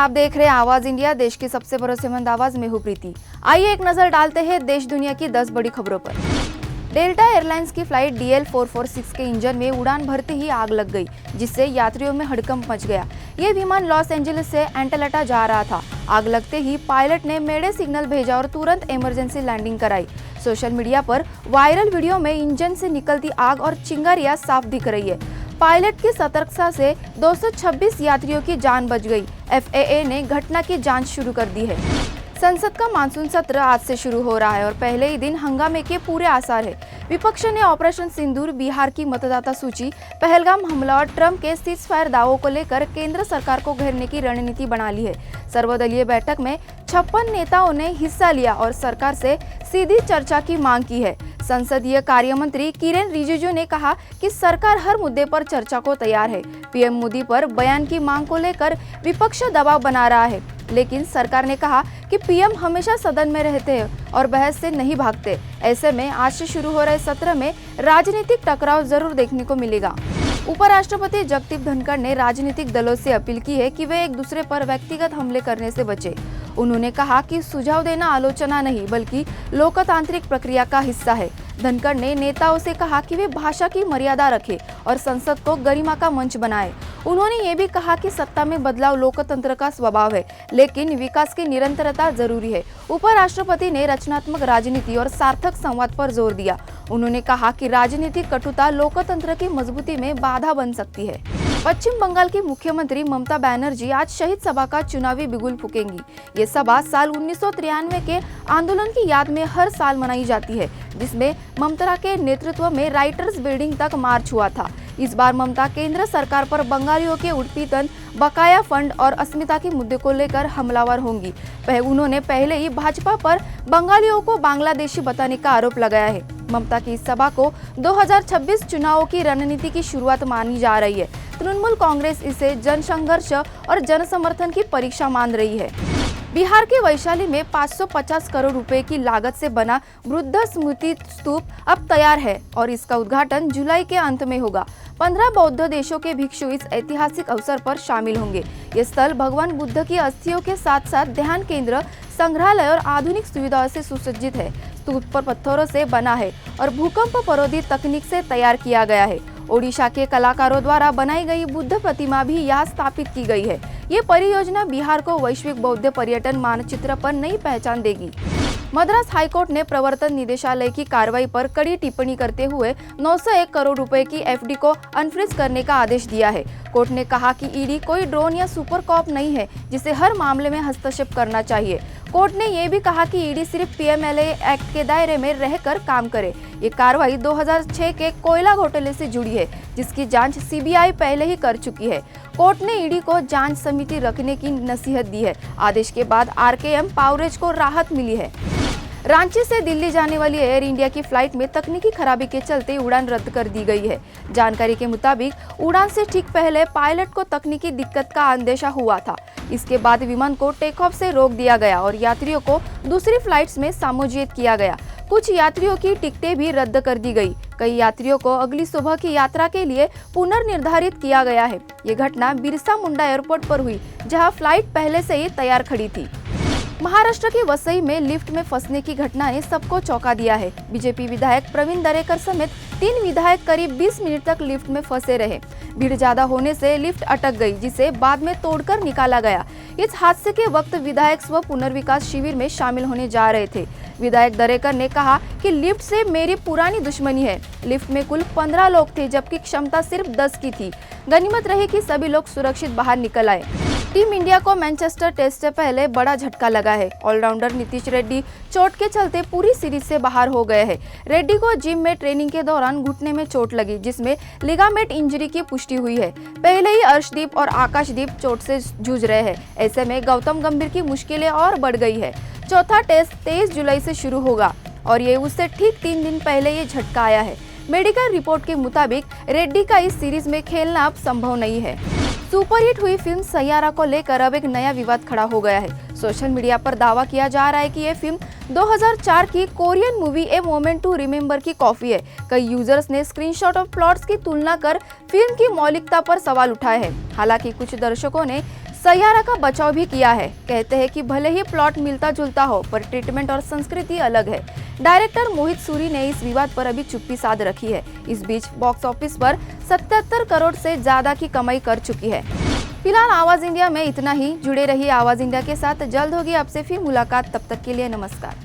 आप देख रहे हैं आवाज इंडिया, देश की सबसे भरोसेमंद आवाज में हूं प्रीति। आइए एक नजर डालते हैं देश दुनिया की 10 बड़ी खबरों पर। डेल्टा एयरलाइंस की फ्लाइट DL446 के इंजन में उड़ान भरते ही आग लग गई, जिससे यात्रियों में हड़कंप मच गया। ये विमान लॉस एंजलिस से एंटलाटा जा रहा था। आग लगते ही पायलट ने मेडे सिग्नल भेजा और तुरंत इमरजेंसी लैंडिंग कराई। सोशल मीडिया पर वायरल वीडियो में इंजन से निकलती आग और चिंगारियां साफ दिख रही है। पायलट की सतर्कता से 226 यात्रियों की जान बच गई। FAA ने घटना की जांच शुरू कर दी है। संसद का मानसून सत्र आज से शुरू हो रहा है और पहले ही दिन हंगामे के पूरे आसार है। विपक्ष ने ऑपरेशन सिंदूर, बिहार की मतदाता सूची, पहलगाम हमला और ट्रंप के सीजफायर दावों को लेकर केंद्र सरकार को घेरने की रणनीति बना ली है। सर्वदलीय बैठक में 56 नेताओं ने हिस्सा लिया और सरकार से सीधी चर्चा की मांग की है। संसदीय कार्य मंत्री किरेन रिजिजू ने कहा कि सरकार हर मुद्दे पर चर्चा को तैयार है। PM मोदी पर बयान की मांग को लेकर विपक्ष दबाव बना रहा है, लेकिन सरकार ने कहा कि PM हमेशा सदन में रहते हैं और बहस से नहीं भागते। ऐसे में आज से शुरू हो रहे सत्र में राजनीतिक टकराव जरूर देखने को मिलेगा। उपराष्ट्रपति जगदीप धनखड़ ने राजनीतिक दलों से अपील की है कि वे एक दूसरे पर व्यक्तिगत हमले करने से बचें। उन्होंने कहा कि सुझाव देना आलोचना नहीं बल्कि लोकतांत्रिक प्रक्रिया का हिस्सा है। धनखड़ ने नेताओं से कहा कि वे भाषा की मर्यादा रखें और संसद को गरिमा का मंच बनाएं। उन्होंने ये भी कहा कि सत्ता में बदलाव लोकतंत्र का स्वभाव है, लेकिन विकास की निरंतरता जरूरी है। उपराष्ट्रपति ने रचनात्मक राजनीति और सार्थक संवाद पर जोर दिया। उन्होंने कहा कि राजनीतिक कटुता लोकतंत्र की मजबूती में बाधा बन सकती है। पश्चिम बंगाल की मुख्यमंत्री ममता बनर्जी आज शहीद सभा का चुनावी बिगुल फूकेंगी। ये सभा साल 1993 के आंदोलन की याद में हर साल मनाई जाती है, जिसमें ममता के नेतृत्व में राइटर्स बिल्डिंग तक मार्च हुआ था। इस बार ममता केंद्र सरकार पर बंगालियों के उत्पीड़न, बकाया फंड और अस्मिता के मुद्दे को लेकर हमलावर होंगी। उन्होंने पहले ही भाजपा पर बंगालियों को बांग्लादेशी बताने का आरोप लगाया है। ममता की इस सभा को 2026 चुनावों की रणनीति की शुरुआत मानी जा रही है। तृणमूल कांग्रेस इसे जनसंघर्ष और जनसमर्थन की परीक्षा मान रही है। बिहार के वैशाली में 550 करोड़ रुपए की लागत से बना बुद्ध स्मृति स्तूप अब तैयार है और इसका उद्घाटन जुलाई के अंत में होगा। 15 बौद्ध देशों के भिक्षु इस ऐतिहासिक अवसर पर शामिल होंगे। ये स्थल भगवान बुद्ध की अस्थियों के साथ साथ ध्यान केंद्र, संग्रहालय और आधुनिक सुविधाओं से सुसज्जित है। स्तूप पर पत्थरों से बना है और भूकंप परोधी तकनीक से तैयार किया गया है। ओडिशा के कलाकारों द्वारा बनाई गई बुद्ध प्रतिमा भी यहाँ स्थापित की गई है। ये परियोजना बिहार को वैश्विक बौद्ध पर्यटन मानचित्र पर नई पहचान देगी। मद्रास हाईकोर्ट ने प्रवर्तन निदेशालय की कार्रवाई पर कड़ी टिप्पणी करते हुए 901 करोड़ रुपए की FD को अनफ्रीज करने का आदेश दिया है। कोर्ट ने कहा कि ED कोई ड्रोन या सुपर कॉप नहीं है जिसे हर मामले में हस्तक्षेप करना चाहिए। कोर्ट ने यह भी कहा कि ED सिर्फ PMLA एक्ट के दायरे में रहकर काम करे। ये कार्रवाई 2006 के कोयला घोटाले से जुड़ी है, जिसकी जांच CBI पहले ही कर चुकी है। कोर्ट ने ED को जांच समिति रखने की नसीहत दी है। आदेश के बाद RKM पावरेज को राहत मिली है। रांची से दिल्ली जाने वाली एयर इंडिया की फ्लाइट में तकनीकी खराबी के चलते उड़ान रद्द कर दी गई है। जानकारी के मुताबिक उड़ान से ठीक पहले पायलट को तकनीकी दिक्कत का अंदेशा हुआ था। इसके बाद विमान को टेक ऑफ से रोक दिया गया और यात्रियों को दूसरी फ्लाइट्स में समायोजित किया गया। कुछ यात्रियों की टिकटें भी रद्द कर दी गई। कई यात्रियों को अगली सुबह की यात्रा के लिए पुनर्निर्धारित किया गया है। ये घटना बिरसा मुंडा एयरपोर्ट पर हुई, जहां फ्लाइट पहले से ही तैयार खड़ी थी। महाराष्ट्र के वसई में लिफ्ट में फंसने की घटना ने सबको चौंका दिया है। बीजेपी विधायक प्रवीण दरेकर समेत 3 विधायक करीब 20 मिनट तक लिफ्ट में फंसे रहे। भीड़ ज्यादा होने से लिफ्ट अटक गई, जिसे बाद में तोड़कर निकाला गया। इस हादसे के वक्त विधायक स्व पुनर्विकास शिविर में शामिल होने जा रहे थे। विधायक दरेकर ने कहा कि लिफ्ट से मेरी पुरानी दुश्मनी है। लिफ्ट में कुल 15 लोग थे, जबकि क्षमता सिर्फ 10 की थी। गनीमत रही कि सभी लोग सुरक्षित बाहर निकल आए। टीम इंडिया को मैनचेस्टर टेस्ट से पहले बड़ा झटका लगा है। ऑलराउंडर नीतीश रेड्डी चोट के चलते पूरी सीरीज से बाहर हो गए हैं। रेड्डी को जिम में ट्रेनिंग के दौरान घुटने में चोट लगी, जिसमें लिगामेंट इंजरी की पुष्टि हुई है। पहले ही अर्शदीप और आकाशदीप चोट से जूझ रहे हैं। ऐसे में गौतम गंभीर की मुश्किलें और बढ़ गई है। चौथा टेस्ट 23 जुलाई से शुरू होगा और ये उससे ठीक 3 दिन पहले ये झटका आया है। मेडिकल रिपोर्ट के मुताबिक रेड्डी का इस सीरीज में खेलना अब संभव नहीं है। सुपरहिट हुई फिल्म सैयारा को लेकर अब एक नया विवाद खड़ा हो गया है। सोशल मीडिया पर दावा किया जा रहा है कि ये फिल्म 2004 की Korean movie a moment to remember की कॉपी है। कई यूजर्स ने स्क्रीनशॉट और प्लॉट्स की तुलना कर फिल्म की मौलिकता पर सवाल उठाए हैं। हालांकि कुछ दर्शकों ने सैयारा का बचाव भी किया है। कहते हैं कि भले ही प्लॉट मिलता जुलता हो, पर ट्रीटमेंट और संस्कृति अलग है। डायरेक्टर मोहित सूरी ने इस विवाद पर अभी चुप्पी साध रखी है। इस बीच बॉक्स ऑफिस पर 77 करोड़ से ज्यादा की कमाई कर चुकी है। फिलहाल आवाज इंडिया में इतना ही। जुड़े रहिए आवाज इंडिया के साथ। जल्द होगी आपसे फिर मुलाकात। तब तक के लिए नमस्कार।